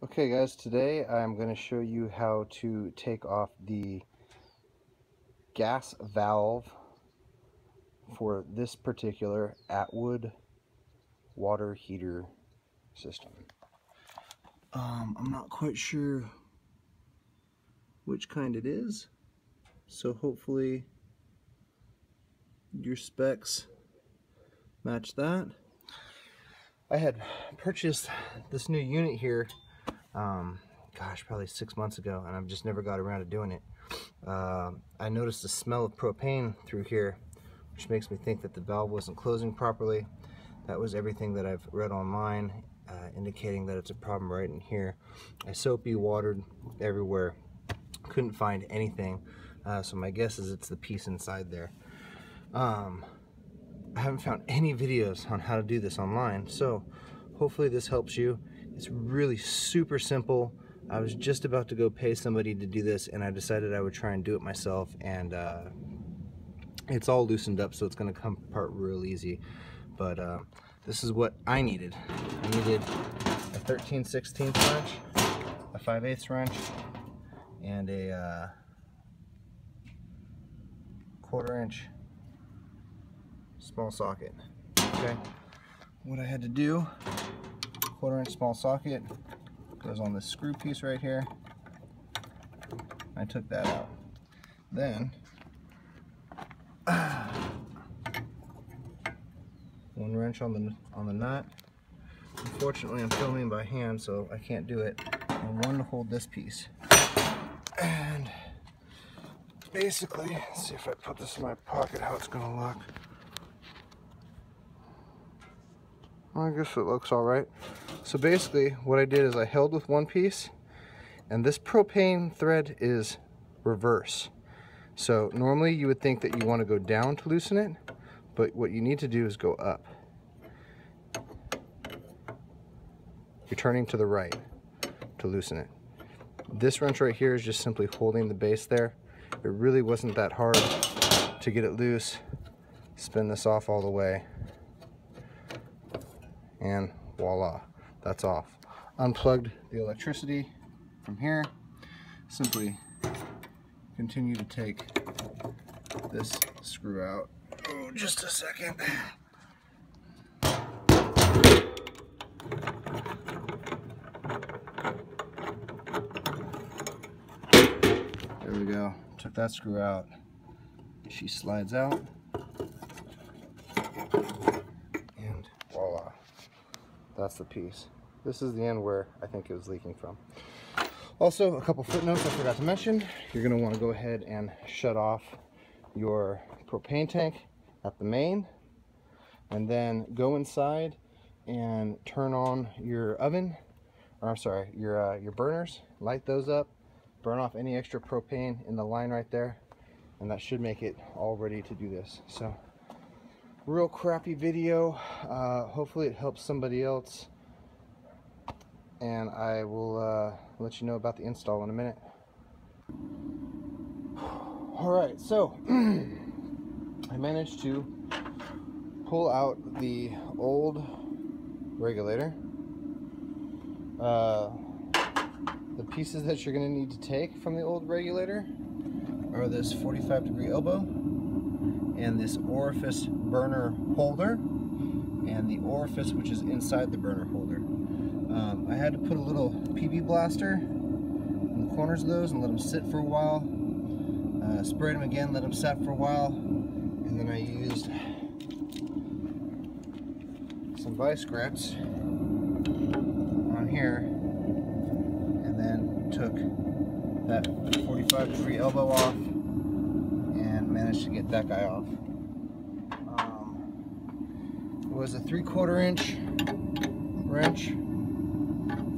Okay guys, today I'm going to show you how to take off the gas valve for this particular Atwood water heater system. I'm not quite sure which kind it is, so hopefully your specs match that. I had purchased this new unit here gosh, probably 6 months ago, and I've just never got around to doing it. I noticed the smell of propane through here, which makes me think that the valve wasn't closing properly. That was everything that I've read online, indicating that it's a problem right in here. I soapy watered everywhere, couldn't find anything, so my guess is it's the piece inside there. I haven't found any videos on how to do this online, so hopefully this helps you. It's really super simple. I was just about to go pay somebody to do this, and I decided I would try and do it myself, and it's all loosened up, so it's going to come apart real easy. But this is what I needed. I needed a 13/16 wrench, a 5/8 wrench, and a 1/4 inch small socket. Okay, what I had to do, 1/4 inch small socket goes on this screw piece right here. I took that out. Then one wrench on the nut. Unfortunately, I'm filming by hand, so I can't do it. And one to hold this piece. And basically, let's see if I put this in my pocket, how it's gonna look. Well, I guess it looks all right. So basically, what I did is I held with one piece, and this propane thread is reverse. So normally you would think that you want to go down to loosen it, but what you need to do is go up. You're turning to the right to loosen it. This wrench right here is just simply holding the base there. It really wasn't that hard to get it loose. Spin this off all the way, and voila, that's off. Unplugged the electricity from here. Simply continue to take this screw out. Oh, just a second. There we go. Took that screw out. She slides out. And voila. That's the piece. This is the end where I think it was leaking from. Also, a couple footnotes I forgot to mention. You're going to want to go ahead and shut off your propane tank at the main, and then go inside and turn on your oven, or I'm sorry, your burners. Light those up, burn off any extra propane in the line right there, and that should make it all ready to do this. So, real crappy video. Hopefully it helps somebody else, and I will let you know about the install in a minute. Alright, so I managed to pull out the old regulator. The pieces that you're going to need to take from the old regulator are this 45-degree elbow, and this orifice burner holder, and the orifice which is inside the burner holder. I had to put a little PB blaster in the corners of those and let them sit for a while. Sprayed them again, let them set for a while, and then I used some vice grips on here, and then took that 45-degree elbow off and managed to get that guy off. It was a 3/4 inch wrench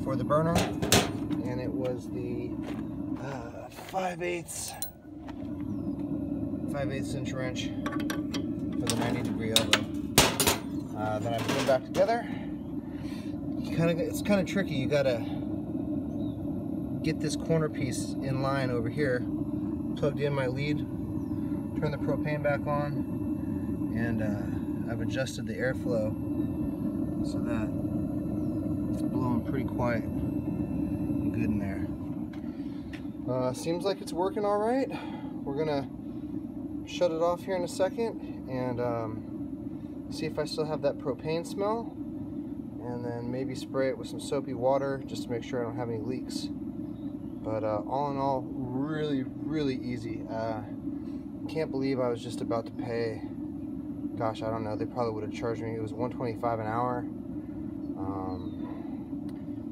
for the burner, and it was the 5/8 inch wrench for the 90-degree elbow. Then I put them back together. It's kind of tricky. You gotta get this corner piece in line over here. Plugged in my lead, turn the propane back on, and I've adjusted the airflow so that it's blowing pretty quiet. good in there. Seems like it's working all right. We're gonna shut it off here in a second and see if I still have that propane smell, and then maybe spray it with some soapy water just to make sure I don't have any leaks. But all in all, really easy. Can't believe I was just about to pay, gosh, I don't know, they probably would have charged me, it was $125 an hour.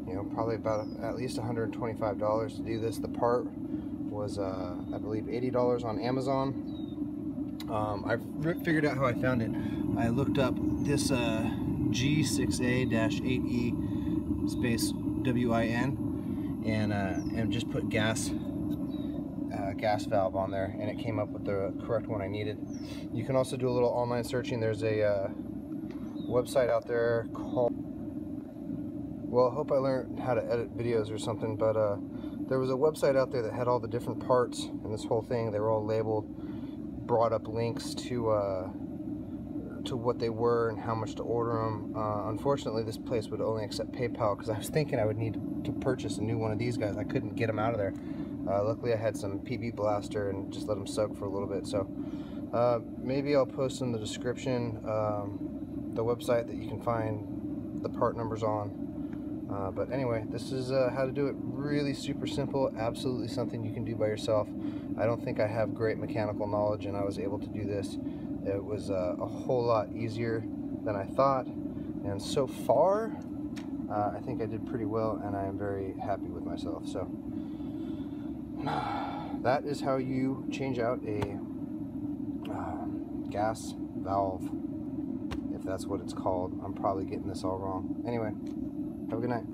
You know, probably about at least $125 to do this. The part was, I believe, $80 on Amazon. I figured out how I found it. I looked up this G6A-8E space WIN and just put gas valve on there, and it came up with the correct one I needed. You can also do a little online searching. There's a website out there called, well, I hope I learned how to edit videos or something, but there was a website out there that had all the different parts in this whole thing. They were all labeled, brought up links to what they were and how much to order them. Unfortunately, this place would only accept PayPal, because I was thinking I would need to purchase a new one of these guys. I couldn't get them out of there. Luckily, I had some PB Blaster and just let them soak for a little bit. So maybe I'll post in the description the website that you can find the part numbers on. But anyway, this is how to do it. Really super simple, absolutely something you can do by yourself. I don't think I have great mechanical knowledge, and I was able to do this. It was a whole lot easier than I thought, and so far I think I did pretty well, and I am very happy with myself. So that is how you change out a gas valve, if that's what it's called. I'm probably getting this all wrong. Anyway, have a good night.